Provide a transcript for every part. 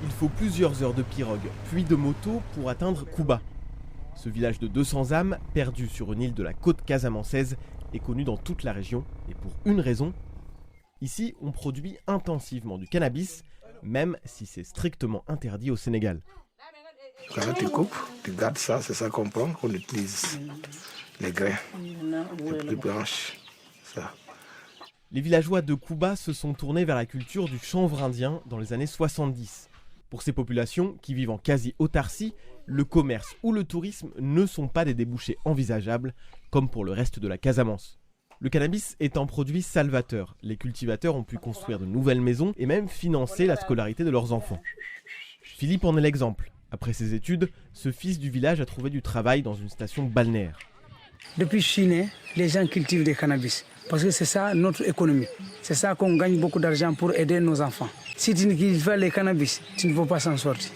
Il faut plusieurs heures de pirogue, puis de moto pour atteindre Kouba. Ce village de 200 âmes, perdu sur une île de la côte casamançaise, est connu dans toute la région, et pour une raison. Ici, on produit intensivement du cannabis, même si c'est strictement interdit au Sénégal. Quand tu coupes, tu gardes ça, c'est ça qu'on prend, qu'on utilise les grains, les plus blanches. Ça. Les villageois de Kouba se sont tournés vers la culture du chanvre indien dans les années 70. Pour ces populations, qui vivent en quasi-autarcie, le commerce ou le tourisme ne sont pas des débouchés envisageables, comme pour le reste de la Casamance. Le cannabis est un produit salvateur. Les cultivateurs ont pu construire de nouvelles maisons et même financer la scolarité de leurs enfants. Philippe en est l'exemple. Après ses études, ce fils du village a trouvé du travail dans une station balnéaire. Depuis que je suis né, les gens cultivent du cannabis. Parce que c'est ça notre économie. C'est ça qu'on gagne beaucoup d'argent pour aider nos enfants. Si tu ne cultives pas le cannabis, tu ne peux pas s'en sortir.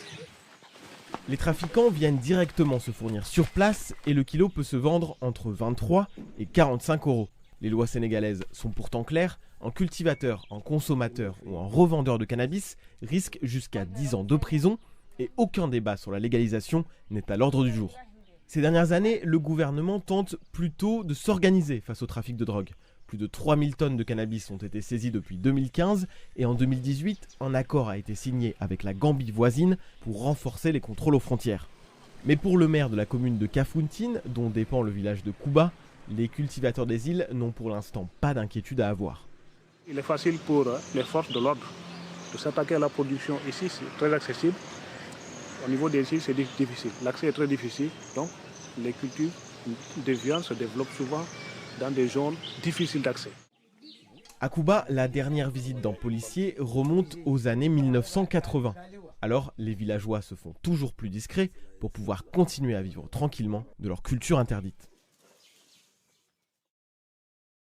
Les trafiquants viennent directement se fournir sur place et le kilo peut se vendre entre 23 et 45 euros. Les lois sénégalaises sont pourtant claires. Un cultivateur, un consommateur ou un revendeur de cannabis risque jusqu'à 10 ans de prison et aucun débat sur la légalisation n'est à l'ordre du jour. Ces dernières années, le gouvernement tente plutôt de s'organiser face au trafic de drogue. Plus de 3000 tonnes de cannabis ont été saisies depuis 2015 et en 2018, un accord a été signé avec la Gambie voisine pour renforcer les contrôles aux frontières. Mais pour le maire de la commune de Kafountine, dont dépend le village de Kouba, les cultivateurs des îles n'ont pour l'instant pas d'inquiétude à avoir. Il est facile pour les forces de l'ordre de s'attaquer à la production ici, c'est très accessible. Au niveau des îles, c'est difficile. L'accès est très difficile, donc les cultures de viande se développent souvent dans des zones difficiles d'accès. À Kouba, la dernière visite d'un policier remonte aux années 1980. Alors, les villageois se font toujours plus discrets pour pouvoir continuer à vivre tranquillement de leur culture interdite.